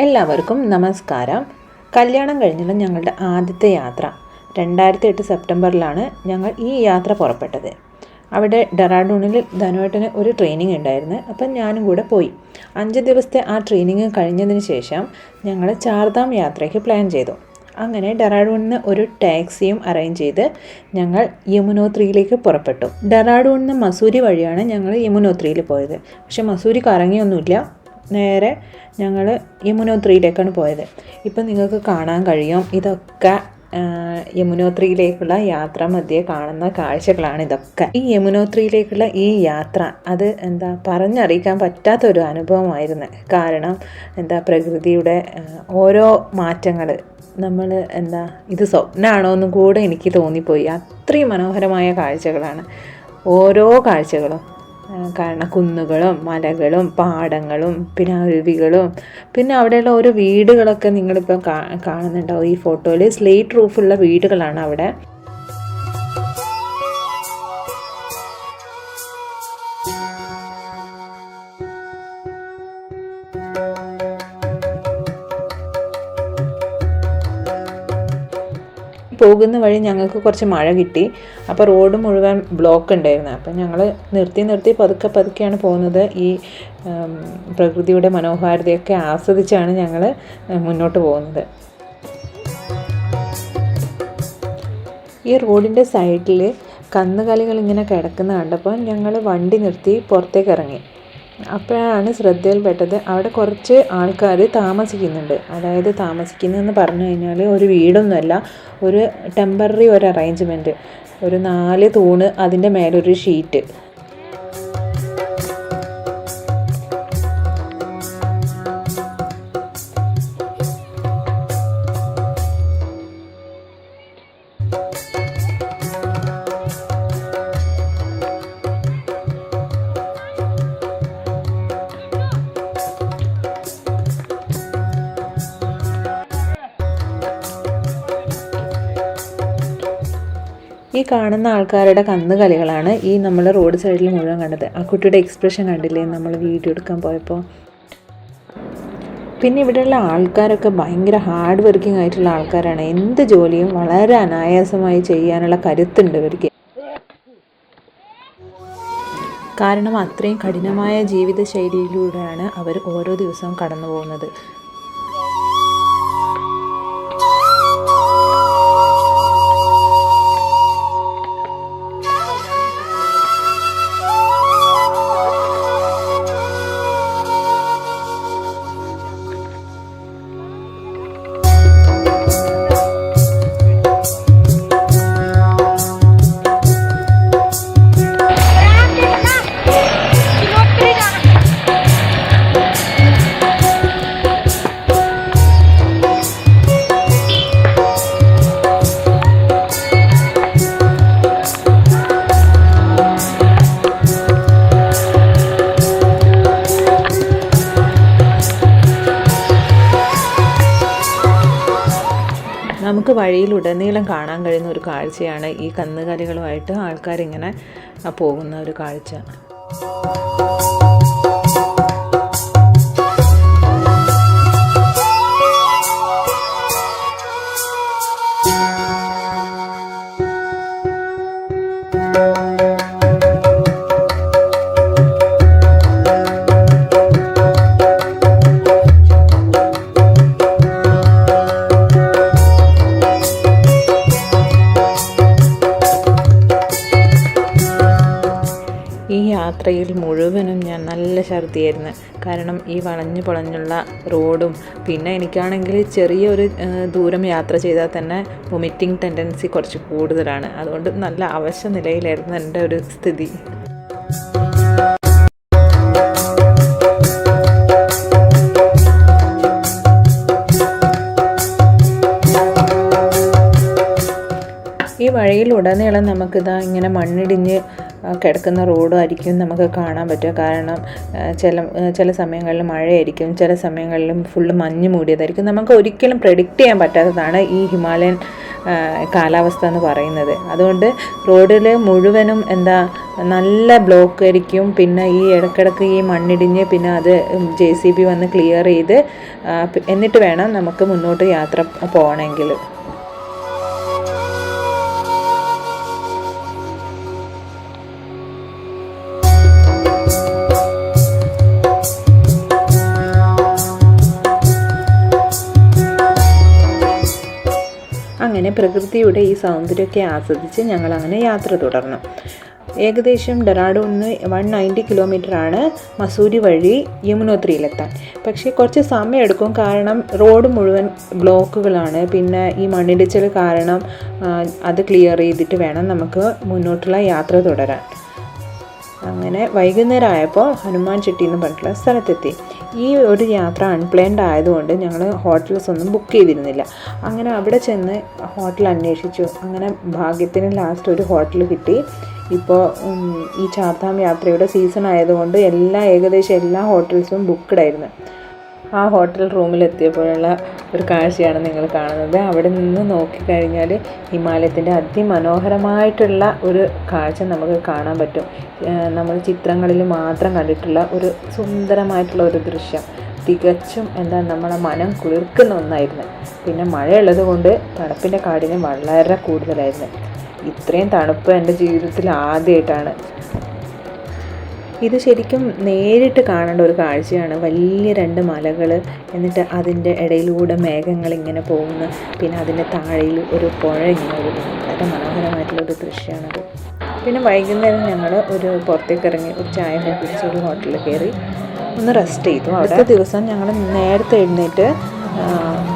എല്ലാവർക്കും നമസ്കാരം. കല്യാണം കഴിഞ്ഞുള്ള ഞങ്ങളുടെ ആദ്യത്തെ യാത്ര 2008 സെപ്റ്റംബറിലാണ് ഞങ്ങൾ ഈ യാത്ര പുറപ്പെട്ടത്. അവിടെ ഡെറാഡൂണിൽ ധനുവേട്ടന് ഒരു ട്രെയിനിങ് ഉണ്ടായിരുന്നു. അപ്പം ഞാനും കൂടെ പോയി. 5 ദിവസത്തെ ആ ട്രെയിനിങ് കഴിഞ്ഞതിന് ശേഷം ഞങ്ങൾ ചാർ ധാം യാത്രയ്ക്ക് പ്ലാൻ ചെയ്തു. അങ്ങനെ ഡെറാഡൂണിൽ നിന്ന് ഒരു ടാക്സിയും അറേഞ്ച് ചെയ്ത് ഞങ്ങൾ യമുനോത്രിയിലേക്ക് പുറപ്പെട്ടു. ഡെറാഡൂണിൽ നിന്ന് മസൂരി വഴിയാണ് ഞങ്ങൾ യമുനോത്രിയിൽ പോയത്. പക്ഷെ മസൂരി കറങ്ങിയൊന്നുമില്ല, നേരെ ഞങ്ങൾ യമുനോത്രിയിലേക്കാണ് പോയത്. ഇപ്പം നിങ്ങൾക്ക് കാണാൻ കഴിയും, ഇതൊക്കെ യമുനോത്രിയിലേക്കുള്ള യാത്ര മധ്യേ കാണുന്ന കാഴ്ചകളാണ് ഇതൊക്കെ. ഈ യമുനോത്രിയിലേക്കുള്ള ഈ യാത്ര അത് പറഞ്ഞറിയിക്കാൻ പറ്റാത്തൊരു അനുഭവമായിരുന്നു. കാരണം പ്രകൃതിയുടെ ഓരോ മാറ്റങ്ങൾ നമ്മൾ ഇത് സ്വപ്നമാണോ എന്നും കൂടെ എനിക്ക് തോന്നിപ്പോയി. അത്രയും മനോഹരമായ കാഴ്ചകളാണ് ഓരോ കാഴ്ചകളും. കാരണം കുന്നുകളും മലകളും പാടങ്ങളും പിന്നെ അരുവികളും പിന്നെ അവിടെയുള്ള ഓരോ വീടുകളൊക്കെ നിങ്ങളിപ്പം കാണുന്നുണ്ടാവും. ഈ ഫോട്ടോയിൽ സ്ലേറ്റ് റൂഫുള്ള വീടുകളാണ് അവിടെ. പോകുന്ന വഴി ഞങ്ങൾക്ക് കുറച്ച് മഴ കിട്ടി. അപ്പോൾ റോഡ് മുഴുവൻ ബ്ലോക്ക് ഉണ്ടായിരുന്നു. അപ്പം ഞങ്ങൾ നിർത്തി പതുക്കെയാണ് പോകുന്നത്. ഈ പ്രകൃതിയുടെ മനോഹാരിതയൊക്കെ ആസ്വദിച്ചാണ് ഞങ്ങൾ മുന്നോട്ട് പോകുന്നത്. ഈ റോഡിൻ്റെ സൈഡിൽ കന്നുകാലികൾ ഇങ്ങനെ കിടക്കുന്ന കണ്ടപ്പോൾ ഞങ്ങൾ വണ്ടി നിർത്തി പുറത്തേക്ക് ഇറങ്ങി. അപ്പോഴാണ് ശ്രദ്ധയിൽപ്പെട്ടത് അവിടെ കുറച്ച് ആൾക്കാർ താമസിക്കുന്നുണ്ട്. അതായത് താമസിക്കുന്നതെന്ന് പറഞ്ഞു കഴിഞ്ഞാൽ ഒരു വീടൊന്നുമല്ല, ഒരു ടെമ്പററി ഒരു അറേഞ്ച്മെൻറ്റ്. ഒരു 4 തൂണ്, അതിൻ്റെ മേലൊരു ഷീറ്റ്. ഈ കാണുന്ന ആൾക്കാരുടെ കന്നുകാലികളാണ് ഈ നമ്മൾ റോഡ് സൈഡിൽ മുഴുവൻ കണ്ടത്. ആ കുട്ടിയുടെ എക്സ്പ്രഷൻ കണ്ടില്ലേ നമ്മൾ വീഡിയോ എടുക്കാൻ പോയപ്പോൾ. പിന്നെ ഇവിടെയുള്ള ആൾക്കാരൊക്കെ ഭയങ്കര ഹാർഡ് വർക്കിംഗ് ആയിട്ടുള്ള ആൾക്കാരാണ്. എന്ത് ജോലിയും വളരെ അനായാസമായി ചെയ്യാനുള്ള കരുത്തുണ്ട് ഇവർക്ക്. കാരണം അത്രയും കഠിനമായ ജീവിതശൈലിയിലൂടെയാണ് അവർ ഓരോ ദിവസവും കടന്നു പോകുന്നത്. നമുക്ക് വഴിയിലുടനീളം കാണാൻ കഴിയുന്ന ഒരു കാഴ്ചയാണ് ഈ കന്നുകാലികളുമായിട്ട് ആൾക്കാരിങ്ങനെ പോകുന്ന ഒരു കാഴ്ച. യാത്രയിൽ മുഴുവനും ഞാൻ നല്ല ഛർദിയായിരുന്നു. കാരണം ഈ വളഞ്ഞു പൊളഞ്ഞുള്ള റോഡും പിന്നെ എനിക്കാണെങ്കിൽ ചെറിയൊരു ദൂരം യാത്ര ചെയ്താൽ തന്നെ വൊമിറ്റിംഗ് ടെൻഡൻസി കുറച്ച് കൂടുതലാണ്. അതുകൊണ്ട് നല്ല അവശ നിലയിലായിരുന്നു എൻ്റെ ഒരു സ്ഥിതി. ഈ വഴിയിലുടനീളം നമുക്കിതാ ഇങ്ങനെ മണ്ണിടിഞ്ഞ് കിടക്കുന്ന റോഡായിരിക്കും നമുക്ക് കാണാൻ പറ്റുക. കാരണം ചില സമയങ്ങളിൽ മഴയായിരിക്കും, ചില സമയങ്ങളിലും ഫുള്ള് മഞ്ഞ് മൂടിയതായിരിക്കും. നമുക്ക് ഒരിക്കലും പ്രെഡിക്റ്റ് ചെയ്യാൻ പറ്റാത്തതാണ് ഈ ഹിമാലയൻ കാലാവസ്ഥ എന്ന് പറയുന്നത്. അതുകൊണ്ട് റോഡിൽ മുഴുവനും നല്ല ബ്ലോക്ക് ആയിരിക്കും. പിന്നെ ഈ ഇടയ്ക്കിടയ്ക്ക് ഈ മണ്ണിടിഞ്ഞ് പിന്നെ അത് JCB വന്ന് ക്ലിയർ ചെയ്ത് എന്നിട്ട് വേണം നമുക്ക് മുന്നോട്ട് യാത്ര പോകണമെങ്കിൽ. അങ്ങനെ പ്രകൃതിയുടെ ഈ സൗന്ദര്യമൊക്കെ ആസ്വദിച്ച് ഞങ്ങളങ്ങനെ യാത്ര തുടർന്നു. ഏകദേശം ഡെറാഡൂണിന് 190 കിലോമീറ്ററാണ് മസൂരി വഴി യമുനോത്രിയിലെത്താൻ. പക്ഷേ കുറച്ച് സമയം എടുക്കും, കാരണം റോഡ് മുഴുവൻ ബ്ലോക്കുകളാണ്. പിന്നെ ഈ മണ്ണിടിച്ചിൽ കാരണം അത് ക്ലിയർ ചെയ്തിട്ട് വേണം നമുക്ക് മുന്നോട്ടുള്ള യാത്ര തുടരാൻ. അങ്ങനെ വൈകുന്നേരം ആയപ്പോൾ ഹനുമാൻ ചെട്ടി എന്ന് പറഞ്ഞിട്ടുള്ള സ്ഥലത്തെത്തി. ഈ ഒരു യാത്ര അൺപ്ലാൻഡ് ആയതുകൊണ്ട് ഞങ്ങൾ ഹോട്ടൽസ് ഒന്നും ബുക്ക് ചെയ്തിരുന്നില്ല. അങ്ങനെ അവിടെ ചെന്ന് ഹോട്ടൽ അന്വേഷിച്ചു. അങ്ങനെ ഭാഗ്യത്തിന് ലാസ്റ്റ് ഒരു ഹോട്ടൽ കിട്ടി. ഇപ്പോൾ ഈ ചാർധാം യാത്രയുടെ സീസൺ ആയതുകൊണ്ട് ഏകദേശം എല്ലാ ഹോട്ടൽസും ബുക്ക്ഡ് ആയിരുന്നു. ആ ഹോട്ടൽ റൂമിലെത്തിയപ്പോഴുള്ള ഒരു കാഴ്ചയാണ് നിങ്ങൾ കാണുന്നത്. അവിടെ നിന്ന് നോക്കിക്കഴിഞ്ഞാൽ ഹിമാലയത്തിൻ്റെ അതിമനോഹരമായിട്ടുള്ള ഒരു കാഴ്ച നമുക്ക് കാണാൻ പറ്റും. നമ്മൾ ചിത്രങ്ങളിൽ മാത്രം കണ്ടിട്ടുള്ള ഒരു സുന്ദരമായിട്ടുള്ള ഒരു ദൃശ്യം. തികച്ചും നമ്മളെ മനം കുളിർക്കുന്ന ഒന്നായിരുന്നു. പിന്നെ മഴയുള്ളത് കൊണ്ട് തണുപ്പിൻ്റെ കാഠിന്യം വളരെ കൂടുതലായിരുന്നു. ഇത്രയും തണുപ്പ് എൻ്റെ ജീവിതത്തിൽ ആദ്യമായിട്ടാണ്. ഇത് ശരിക്കും നേരിട്ട് കാണേണ്ട ഒരു കാഴ്ചയാണ്. വലിയ 2 മലകൾ, എന്നിട്ട് അതിൻ്റെ ഇടയിലൂടെ മേഘങ്ങൾ ഇങ്ങനെ പോകുന്നു. പിന്നെ അതിൻ്റെ താഴെയിൽ ഒരു പുഴ ഇങ്ങനെ ഒഴുകുന്നു. വളരെ മനോഹരമായിട്ടുള്ളൊരു ദൃശ്യമാണത്. പിന്നെ വൈകുന്നേരം ഞങ്ങൾ ഒരു പുറത്തേക്ക് ഇറങ്ങി ഒരു ചായ കുടിച്ച് ഒരു ഹോട്ടലിൽ കയറി ഒന്ന് റെസ്റ്റ് ചെയ്തു. അടുത്ത ദിവസം ഞങ്ങൾ നേരത്തെ എഴുന്നേറ്റ്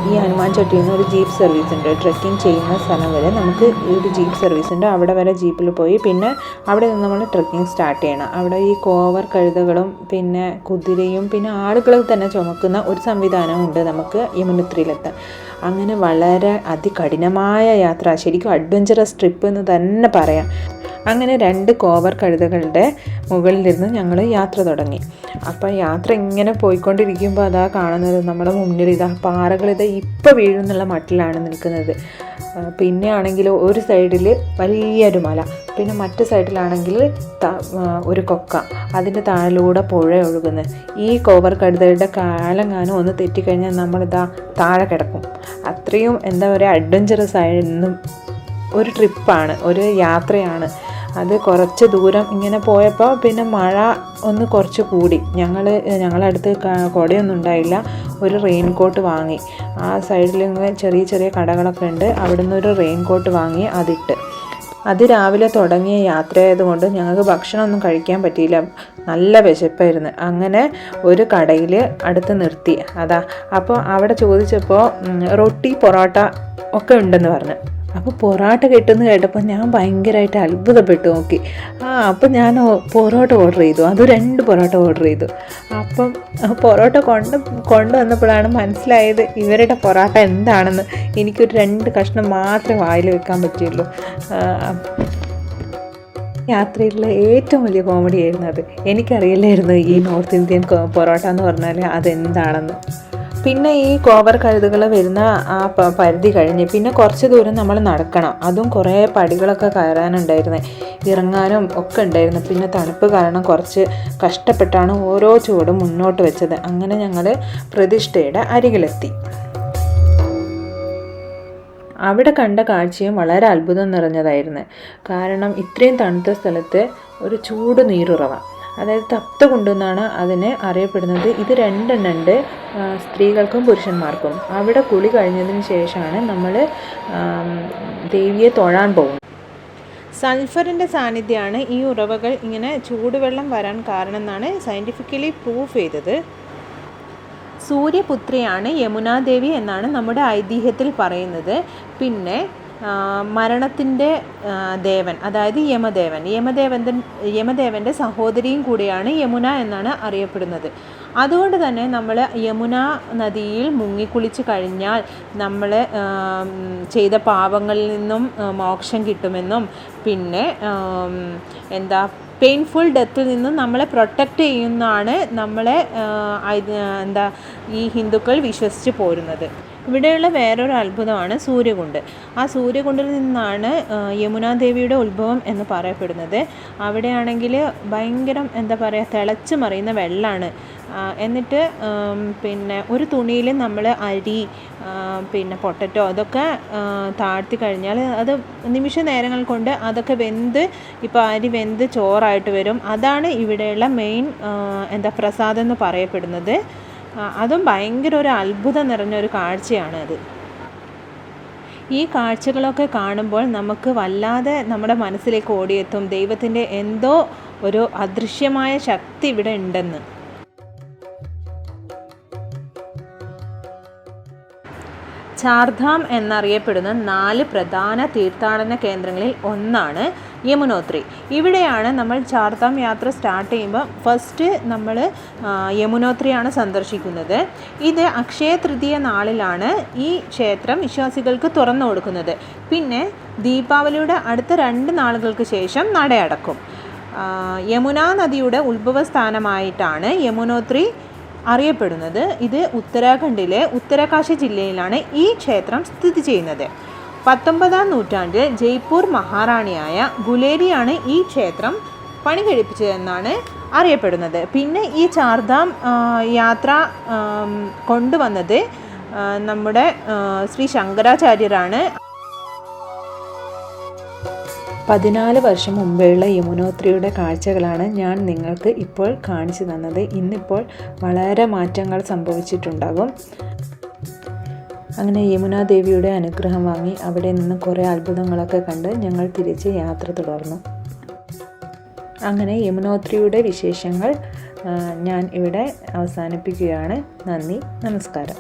ഈ ഹനുമാൻ ചട്ടിയിൽ നിന്ന് ഒരു ജീപ്പ് സർവീസ് ഉണ്ട്. ട്രെക്കിംഗ് ചെയ്യുന്ന സ്ഥലം വരെ നമുക്ക് ഒരു ജീപ്പ് സർവീസ് ഉണ്ട്. അവിടെ വരെ ജീപ്പിൽ പോയി പിന്നെ അവിടെ നിന്ന് നമ്മൾ ട്രെക്കിംഗ് സ്റ്റാർട്ട് ചെയ്യണം. അവിടെ ഈ കോവർ കഴുതകളും പിന്നെ കുതിരയും പിന്നെ ആളുകൾ തന്നെ ചുമക്കുന്ന ഒരു സംവിധാനവും ഉണ്ട് നമുക്ക് യമുനോത്രിയിലെത്താൻ. അങ്ങനെ വളരെ അതികഠിനമായ യാത്ര, ശരിക്കും അഡ്വഞ്ചറസ് ട്രിപ്പ് എന്ന് തന്നെ പറയാം. അങ്ങനെ 2 കോവർ കഴുതകളുടെ മുകളിലിരുന്ന് ഞങ്ങൾ യാത്ര തുടങ്ങി. അപ്പോൾ യാത്ര ഇങ്ങനെ പോയിക്കൊണ്ടിരിക്കുമ്പോൾ അതാ കാണുന്നത് നമ്മുടെ മുന്നിൽ പാറകൾ ഇപ്പോൾ വീഴുന്നുള്ള മട്ടിലാണ് നിൽക്കുന്നത്. പിന്നെ ആണെങ്കിൽ ഒരു സൈഡിൽ വലിയൊരു മല, പിന്നെ മറ്റു സൈഡിലാണെങ്കിൽ ഒരു കൊക്ക, അതിൻ്റെ താഴിലൂടെ പുഴ ഒഴുകുന്നത്. ഈ കോവർ കഴുതകളുടെ കാലങ്ങാനും ഒന്ന് തെറ്റിക്കഴിഞ്ഞാൽ നമ്മളിതാ താഴെ കിടക്കും. അത്രയും പറയുക അഡ്വഞ്ചറസ് ആയിരുന്നു ഒരു ട്രിപ്പാണ്, ഒരു യാത്രയാണ്. അത് കുറച്ച് ദൂരം ഇങ്ങനെ പോയപ്പോൾ പിന്നെ മഴ ഒന്ന് കുറച്ച് കൂടി. ഞങ്ങളടുത്ത് കുടയൊന്നും ഉണ്ടായില്ല. ഒരു റെയിൻ കോട്ട് വാങ്ങി. ആ സൈഡിൽ ഇങ്ങനെ ചെറിയ ചെറിയ കടകളൊക്കെ ഉണ്ട്. അവിടെ നിന്ന് ഒരു റെയിൻ കോട്ട് വാങ്ങി അതിട്ട്. രാവിലെ തുടങ്ങിയ യാത്രയായതുകൊണ്ട് ഞങ്ങൾക്ക് ഭക്ഷണമൊന്നും കഴിക്കാൻ പറ്റിയില്ല. നല്ല വിശപ്പായിരുന്നു. അങ്ങനെ ഒരു കടയിൽ അടുത്ത് നിർത്തി. അപ്പോൾ അവിടെ ചോദിച്ചപ്പോൾ റൊട്ടി പൊറോട്ട ഒക്കെ ഉണ്ടെന്ന് പറഞ്ഞു. അപ്പോൾ പൊറോട്ട കിട്ടുമെന്ന് കേട്ടപ്പോൾ ഞാൻ ഭയങ്കരമായിട്ട് അത്ഭുതപ്പെട്ടു നോക്കി. അപ്പം ഞാൻ പൊറോട്ട ഓർഡർ ചെയ്തു. അത് 2 പൊറോട്ട ഓർഡർ ചെയ്തു. അപ്പം പൊറോട്ട കൊണ്ടുവന്നപ്പോഴാണ് മനസ്സിലായത് ഇവരുടെ പൊറോട്ട എന്താണെന്ന്. എനിക്കൊരു 2 കഷ്ണം മാത്രമേ വായിൽ വെക്കാൻ പറ്റുള്ളൂ. യാത്രയിലുള്ള ഏറ്റവും വലിയ കോമഡി ആയിരുന്നു അത്. എനിക്കറിയില്ലായിരുന്നു ഈ നോർത്ത് ഇന്ത്യൻ പൊറോട്ട എന്ന് പറഞ്ഞാൽ അതെന്താണെന്ന്. പിന്നെ ഈ കോവർ കഴുതുകൾ വരുന്ന ആ പരിധി കഴിഞ്ഞ് പിന്നെ കുറച്ച് ദൂരം നമ്മൾ നടക്കണം. അതും കുറേ പടികളൊക്കെ കയറാനുണ്ടായിരുന്നു, ഇറങ്ങാനും ഒക്കെ ഉണ്ടായിരുന്നു. പിന്നെ തണുപ്പ് കാരണം കുറച്ച് കഷ്ടപ്പെട്ടാണ് ഓരോ ചുവടും മുന്നോട്ട് വെച്ചത്. അങ്ങനെ ഞങ്ങൾ പ്രതിഷ്ഠയുടെ അരികിലെത്തി. അവിടെ കണ്ട കാഴ്ചയും വളരെ അത്ഭുതം നിറഞ്ഞതായിരുന്നു. കാരണം ഇത്രയും തണുത്ത സ്ഥലത്ത് ഒരു ചൂട് നീരുറവ, അതായത് തപ്തകുണ്ട് എന്നാണ് അതിനെ അറിയപ്പെടുന്നത്. ഇത് 2 ഉണ്ട്, സ്ത്രീകൾക്കും പുരുഷന്മാർക്കും. അവിടെ കുളി കഴിഞ്ഞതിന് ശേഷമാണ് നമ്മൾ ദേവിയെ തൊഴാൻ പോകുന്നത്. സൾഫറിൻ്റെ സാന്നിധ്യമാണ് ഈ ഉറവകൾ ഇങ്ങനെ ചൂടുവെള്ളം വരാൻ കാരണം എന്നാണ് സയൻറ്റിഫിക്കലി പ്രൂഫ് ചെയ്തത്. സൂര്യപുത്രിയാണ് യമുനാദേവി എന്നാണ് നമ്മുടെ ഐതിഹ്യത്തിൽ പറയുന്നത്. പിന്നെ മരണത്തിൻ്റെ ദേവൻ, അതായത് യമദേവൻ്റെ സഹോദരിയും കൂടിയാണ് യമുന എന്നാണ് അറിയപ്പെടുന്നത്. അതുകൊണ്ട് തന്നെ നമ്മൾ യമുന നദിയിൽ മുങ്ങിക്കുളിച്ച് കഴിഞ്ഞാൽ നമ്മൾ ചെയ്ത പാപങ്ങളിൽ നിന്നും മോക്ഷം കിട്ടുമെന്നും പിന്നെ പെയിൻഫുൾ ഡെത്തിൽ നിന്നും നമ്മളെ പ്രൊട്ടക്റ്റ് ചെയ്യുന്നതാണ് നമ്മളെ ഈ ഹിന്ദുക്കൾ വിശ്വസിച്ച് പോരുന്നത്. ഇവിടെയുള്ള വേറൊരു അത്ഭുതമാണ് സൂര്യകുണ്ട്. ആ സൂര്യകുണ്ടിൽ നിന്നാണ് യമുനാ ദേവിയുടെ ഉത്ഭവം എന്ന് പറയപ്പെടുന്നത്. അവിടെയാണെങ്കിൽ ഭയങ്കരം തിളച്ച് മറിയുന്ന വെള്ളമാണ്. എന്നിട്ട് പിന്നെ ഒരു തുണിയിൽ നമ്മൾ അരി പിന്നെ പൊട്ടറ്റോ അതൊക്കെ താഴ്ത്തി കഴിഞ്ഞാൽ അത് നിമിഷ നേരങ്ങൾ കൊണ്ട് അതൊക്കെ വെന്ത് ഇപ്പോൾ അരി വെന്ത് ചോറായിട്ട് വരും. അതാണ് ഇവിടെയുള്ള മെയിൻ പ്രസാദം എന്ന് പറയപ്പെടുന്നത്. അതും ഭയങ്കര ഒരു അത്ഭുതം നിറഞ്ഞൊരു കാഴ്ചയാണ് അത്. ഈ കാഴ്ചകളൊക്കെ കാണുമ്പോൾ നമുക്ക് വല്ലാതെ നമ്മുടെ മനസ്സിലേക്ക് ഓടിയെത്തും ദൈവത്തിൻ്റെ എന്തോ ഒരു അദൃശ്യമായ ശക്തി ഇവിടെ ഉണ്ടെന്ന്. ചാർധാം എന്നറിയപ്പെടുന്ന 4 പ്രധാന തീർത്ഥാടന കേന്ദ്രങ്ങളിൽ ഒന്നാണ് യമുനോത്രി. ഇവിടെയാണ് നമ്മൾ ചാർധാം യാത്ര സ്റ്റാർട്ട് ചെയ്യുമ്പോൾ ഫസ്റ്റ് നമ്മൾ യമുനോത്രിയാണ് സന്ദർശിക്കുന്നത്. ഇത് അക്ഷയ തൃതീയ നാളിലാണ് ഈ ക്ഷേത്രം വിശ്വാസികൾക്ക് തുറന്നു കൊടുക്കുന്നത്. പിന്നെ ദീപാവലിയുടെ അടുത്ത 2 നാളുകൾക്ക് ശേഷം നട അടക്കും. യമുനാ നദിയുടെ ഉത്ഭവസ്ഥാനമായിട്ടാണ് യമുനോത്രി അറിയപ്പെടുന്നത്. ഇത് ഉത്തരാഖണ്ഡിലെ ഉത്തരകാശി ജില്ലയിലാണ് ഈ ക്ഷേത്രം സ്ഥിതി ചെയ്യുന്നത്. 19-ാം നൂറ്റാണ്ടിൽ ജയ്പൂർ മഹാറാണിയായ ഗുലേരിയാണ് ഈ ക്ഷേത്രം പണി കഴിപ്പിച്ചതെന്നാണ് അറിയപ്പെടുന്നത്. പിന്നെ ഈ ചാർധാം യാത്ര കൊണ്ടുവന്നത് നമ്മുടെ ശ്രീ ശങ്കരാചാര്യരാണ്. 14 വർഷം മുമ്പേയുള്ള യമുനോത്രിയുടെ കാഴ്ചകളാണ് ഞാൻ നിങ്ങൾക്ക് ഇപ്പോൾ കാണിച്ചു തന്നത്. ഇന്നിപ്പോൾ വളരെ മാറ്റങ്ങൾ സംഭവിച്ചിട്ടുണ്ടാകും. അങ്ങനെ യമുനാ ദേവിയുടെ അനുഗ്രഹം വാങ്ങി അവിടെ നിന്ന് കുറേ അത്ഭുതങ്ങളൊക്കെ കണ്ട് ഞങ്ങൾ തിരിച്ച് യാത്ര തുടർന്നു. അങ്ങനെ യമുനോത്രിയുടെ വിശേഷങ്ങൾ ഞാൻ ഇവിടെ അവസാനിപ്പിക്കുകയാണ്. നന്ദി, നമസ്കാരം.